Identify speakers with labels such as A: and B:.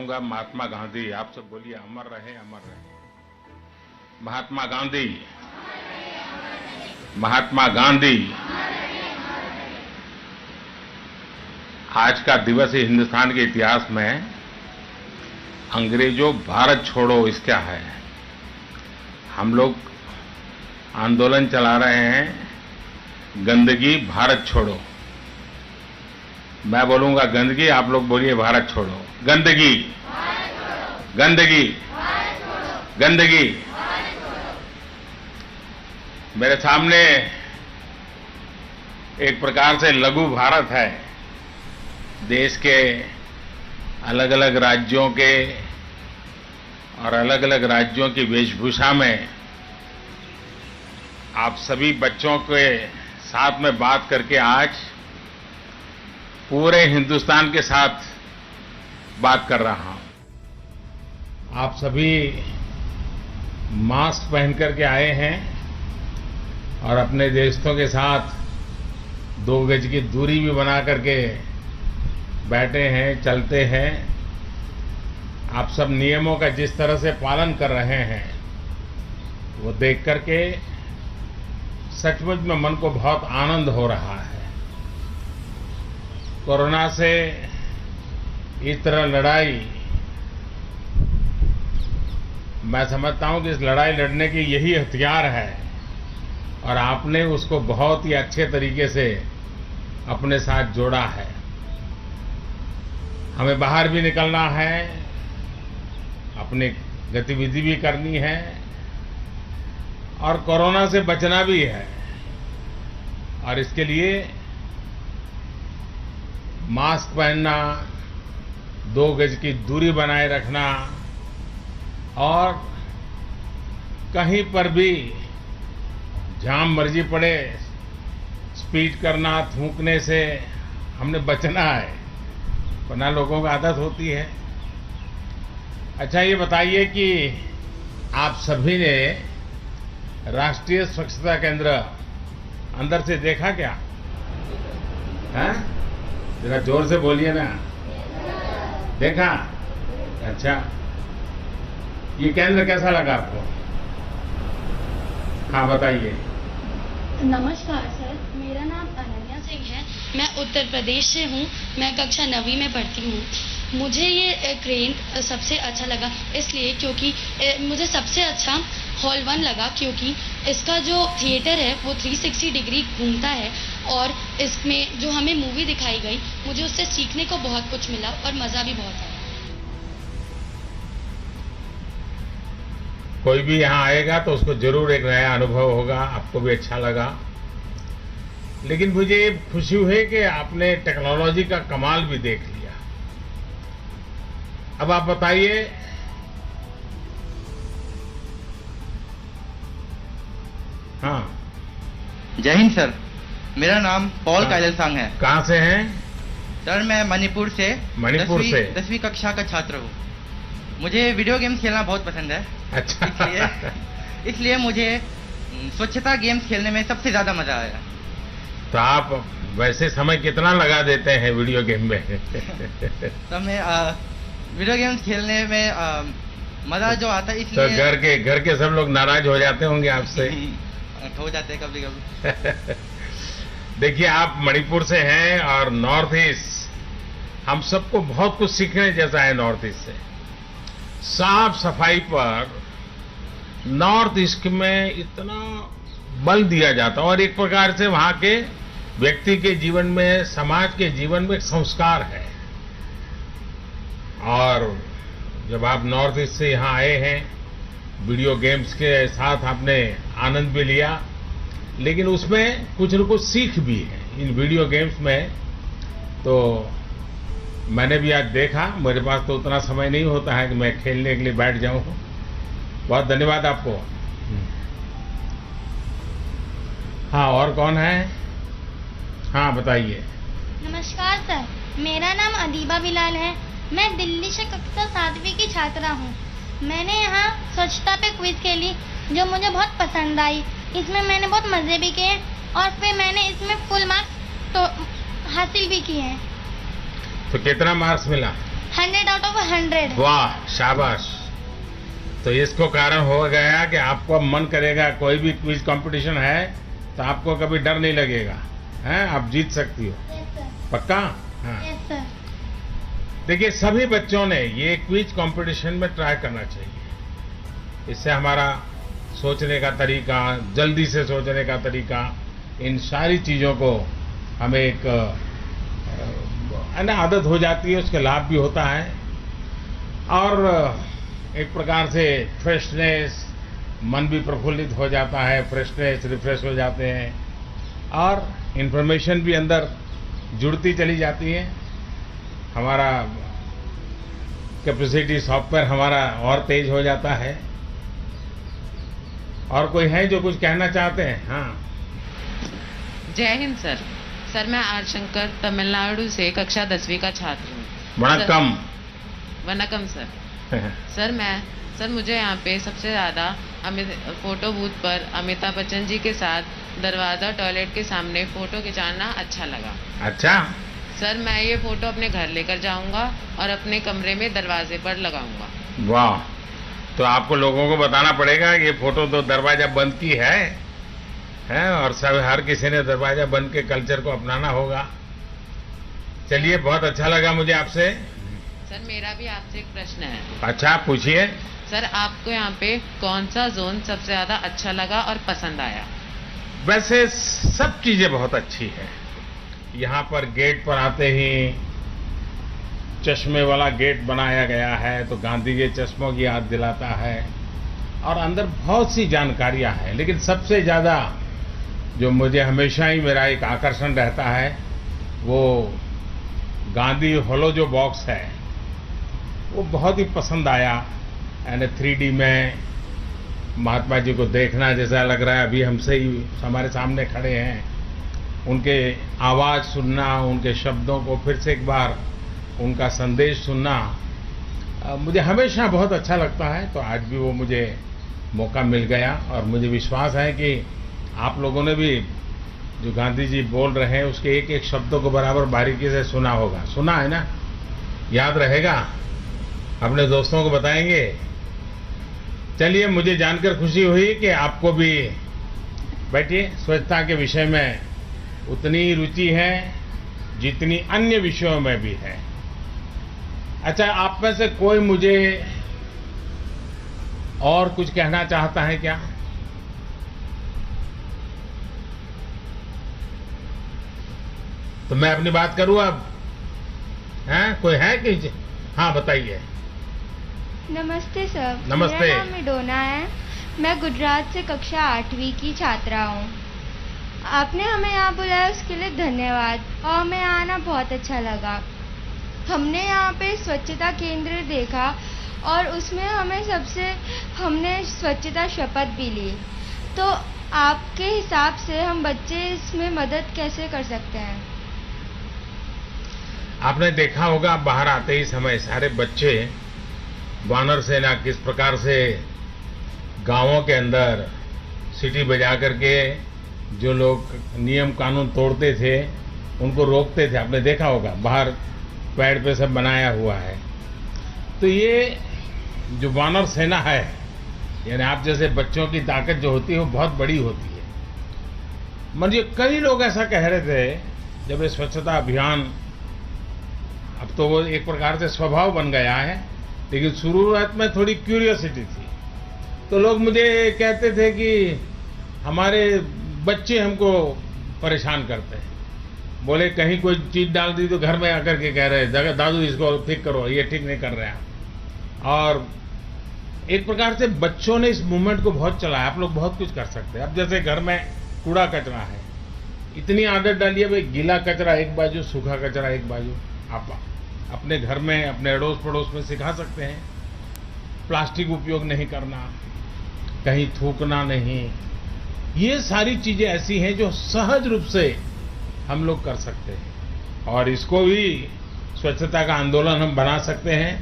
A: कहूंगा महात्मा गांधी, आप सब बोलिए अमर रहे, अमर रहे। महात्मा गांधी, महात्मा गांधी। आज का दिवस हिंदुस्तान के इतिहास में अंग्रेजों भारत छोड़ो इसका है। हम लोग आंदोलन चला रहे हैं, गंदगी भारत छोड़ो। मैं बोलूंगा गंदगी, आप लोग बोलिए भारत छोड़ो। गंदगी, गंदगी, गंदगी। मेरे सामने एक प्रकार से लघु भारत है। देश के अलग अलग राज्यों के और अलग अलग राज्यों की वेशभूषा में आप सभी बच्चों के साथ में बात करके आज पूरे हिंदुस्तान के साथ बात कर रहा हूं। आप सभी मास्क पहन करके आए हैं और अपने दोस्तों के साथ 2 गज की दूरी भी बना करके बैठे हैं, चलते हैं। आप सब नियमों का जिस तरह से पालन कर रहे हैं वो देख करके सचमुच में मन को बहुत आनंद हो रहा है। कोरोना से इस तरह लड़ाई, मैं समझता हूं कि इस लड़ाई लड़ने की यही हथियार है और आपने उसको बहुत ही अच्छे तरीके से अपने साथ जोड़ा है। हमें बाहर भी निकलना है, अपनी गतिविधि भी करनी है और कोरोना से बचना भी है। और इसके लिए मास्क पहनना, 2 गज की दूरी बनाए रखना और कहीं पर भी जहां मर्जी पड़े स्पीड करना, थूकने से हमने बचना है, वरना लोगों को आदत होती है। अच्छा, ये बताइए कि आप सभी ने राष्ट्रीय स्वच्छता केंद्र अंदर से देखा क्या? हैं? जरा जोर से बोलिए ना। देखा? अच्छा, ये केंद्र कैसा लगा आपको? हाँ, बताइए।
B: नमस्कार सर, मेरा नाम अनन्या सिंह है। मैं उत्तर प्रदेश से हूँ। मैं कक्षा 9वीं में पढ़ती हूँ। मुझे ये क्रेन सबसे अच्छा लगा इसलिए क्योंकि मुझे सबसे अच्छा हॉल 1 लगा, क्योंकि इसका जो थिएटर है वो 360 डिग्री घूमता है और इसमें जो हमें मूवी दिखाई गई, मुझे उससे सीखने को बहुत कुछ मिला और मज़ा भी बहुत आया।
A: कोई भी यहाँ आएगा तो उसको जरूर एक नया अनुभव होगा, आपको भी अच्छा लगा। लेकिन मुझे खुशी हुई कि आपने टेक्नोलॉजी का कमाल भी देख लिया। अब आप बताइए, हाँ।
C: जय हिंद सर, मेरा नाम पॉल कायलसांग है।
A: कहाँ से हैं?
C: सर मैं मणिपुर से 10वीं कक्षा का छात्र हूँ। मुझे वीडियो गेम्स खेलना बहुत पसंद है।
A: अच्छा।
C: इसलिए मुझे स्वच्छता गेम्स खेलने में सबसे ज्यादा मजा आया।
A: तो आप वैसे समय कितना लगा देते हैं वीडियो गेम में?
C: तो मैं वीडियो गेम्स खेलने में मजा जो आता है, इसलिए
A: तो घर के सब लोग नाराज हो जाते होंगे आपसे?
C: हो जाते हैं कभी कभी।
A: देखिए, आप मणिपुर से हैं और नॉर्थ ईस्ट, हम सबको बहुत कुछ सीखने जैसा है नॉर्थ ईस्ट से। साफ सफाई पर नॉर्थ ईस्ट में इतना बल दिया जाता और एक प्रकार से वहां के व्यक्ति के जीवन में, समाज के जीवन में एक संस्कार है। और जब आप नॉर्थ ईस्ट से यहाँ आए हैं, वीडियो गेम्स के साथ आपने आनंद भी लिया, लेकिन उसमें कुछ न कुछ सीख भी है इन वीडियो गेम्स में। तो मैंने भी आज देखा, मेरे पास तो उतना समय नहीं होता है कि मैं खेलने के लिए बैठ जाऊं। बहुत धन्यवाद आपको। हाँ, और कौन है? हाँ, बताइए।
D: नमस्कार सर, मेरा नाम अदीबा बिलाल है। मैं दिल्ली से कक्षा 7वीं की छात्रा हूँ। मैंने यहाँ स्वच्छता पे क्विज खेली जो मुझे बहुत पसंद आई। इसमें मैंने बहुत मज़े भी किए और फिर मैंने इसमें फुल मार्क्स तो हासिल भी किए हैं।
A: तो कितना मार्क्स मिला?
D: 100 out of 100।
A: वाह, शाबाश। तो इसको कारण हो गया कि आपको अब मन करेगा, कोई भी क्विज कंपटीशन है तो आपको कभी डर नहीं लगेगा, हैं? आप जीत सकती हो।
D: Yes sir.
A: पक्का? हाँ।
D: Yes sir.
A: देखिए, सभी बच्चों ने ये क्विज कंपटीशन में ट्राई करना चाहिए। इससे हमारा सोचने का तरीका, जल्दी से सोचने का तरीका, इन सारी चीजों को हमें एक आदत हो जाती है, उसके लाभ भी होता है और एक प्रकार से फ्रेशनेस, मन भी प्रफुल्लित हो जाता है, फ्रेशनेस, रिफ्रेश हो जाते हैं और इंफॉर्मेशन भी अंदर जुड़ती चली जाती है। हमारा कैपेसिटी, सॉफ्टवेयर हमारा और तेज हो जाता है। और कोई है जो कुछ कहना चाहते हैं? हाँ।
E: जय हिंद सर। सर, मैं आर शंकर तमिलनाडु से कक्षा 10वीं का छात्र हूँ।
A: वणक्कम।
E: वणक्कम सर। सर मुझे यहाँ पे सबसे ज्यादा फोटो बूथ पर अमिताभ बच्चन जी के साथ दरवाजा टॉयलेट के सामने फोटो खिंचाना अच्छा लगा।
A: अच्छा।
E: सर, मैं ये फोटो अपने घर लेकर जाऊंगा और अपने कमरे में दरवाजे पर लगाऊंगा।
A: वाह, तो आपको लोगों को बताना पड़ेगा कि ये फोटो तो दरवाजा बंद की है और सब हर किसी ने दरवाजा बंद के कल्चर को अपनाना होगा। चलिए, बहुत अच्छा लगा मुझे आपसे।
E: सर, मेरा भी आपसे एक प्रश्न है।
A: अच्छा, पूछिए।
E: सर, आपको यहाँ पे कौन सा जोन सबसे ज्यादा अच्छा लगा और पसंद आया?
A: वैसे सब चीजें बहुत अच्छी है। यहाँ पर गेट पर आते ही चश्मे वाला गेट बनाया गया है, तो गांधी के चश्मों की याद दिलाता है और अंदर बहुत सी जानकारियां हैं। लेकिन सबसे ज्यादा जो मुझे हमेशा ही मेरा एक आकर्षण रहता है, वो गांधी हॉलो जो बॉक्स है, वो बहुत ही पसंद आया। यानी 3D में महात्मा जी को देखना जैसा लग रहा है, अभी हमसे ही हमारे सामने खड़े हैं। उनके आवाज सुनना, उनके शब्दों को फिर से एक बार उनका संदेश सुनना मुझे हमेशा बहुत अच्छा लगता है। तो आज भी वो मुझे मौका मिल गया और मुझे विश्वास है कि आप लोगों ने भी जो गांधी जी बोल रहे हैं उसके एक एक शब्दों को बराबर बारीकी से सुना होगा। सुना है ना? याद रहेगा? अपने दोस्तों को बताएंगे? चलिए, मुझे जानकर खुशी हुई कि आपको भी, बैठिए, स्वच्छता के विषय में उतनी रुचि है जितनी अन्य विषयों में भी है। अच्छा, आप में से कोई मुझे और कुछ कहना चाहता है क्या? तो मैं अपनी बात करूं अब? हैं? कोई है कि? हाँ, बताइए।
F: नमस्ते सर।
A: नमस्ते।
F: मेरा नाम मिडोना है। मैं गुजरात से कक्षा 8वीं की छात्रा हूँ। आपने हमें यहाँ बुलाया उसके लिए धन्यवाद और हमें आना बहुत अच्छा लगा। हमने यहाँ पे स्वच्छता केंद्र देखा और उसमें हमने स्वच्छता शपथ भी ली। तो आपके हिसाब से हम बच्चे इसमें मदद कैसे कर सकते हैं?
A: आपने देखा होगा, बाहर आते ही समय सारे बच्चे वानर सेना किस प्रकार से गांवों के अंदर सीटी बजा करके जो लोग नियम कानून तोड़ते थे उनको रोकते थे। आपने देखा होगा, बाहर पेड़ पे सब बनाया हुआ है। तो ये जो वानर सेना है, यानी आप जैसे बच्चों की ताकत जो होती है वो बहुत बड़ी होती है। मुझे कई लोग ऐसा कह रहे थे, जब ये स्वच्छता अभियान, अब तो वो एक प्रकार से स्वभाव बन गया है, लेकिन शुरुआत में थोड़ी क्यूरियोसिटी थी। तो लोग मुझे कहते थे कि हमारे बच्चे हमको परेशान करते हैं। बोले कहीं कोई चीज डाल दी तो घर में आकर के कह रहे हैं, दादू इसको ठीक करो, ये ठीक नहीं कर रहे हैं। और एक प्रकार से बच्चों ने इस मूवमेंट को बहुत चलाया। आप लोग बहुत कुछ कर सकते हैं। अब जैसे घर में कूड़ा कचरा है, इतनी आदत डालिए भाई, गीला कचरा एक बाजू, सूखा कचरा एक बाजू। आप अपने घर में, अपने अड़ोस पड़ोस में सिखा सकते हैं। प्लास्टिक उपयोग नहीं करना, कहीं थूकना नहीं। ये सारी चीजें ऐसी हैं जो सहज रूप से हम लोग कर सकते हैं और इसको भी स्वच्छता का आंदोलन हम बना सकते हैं।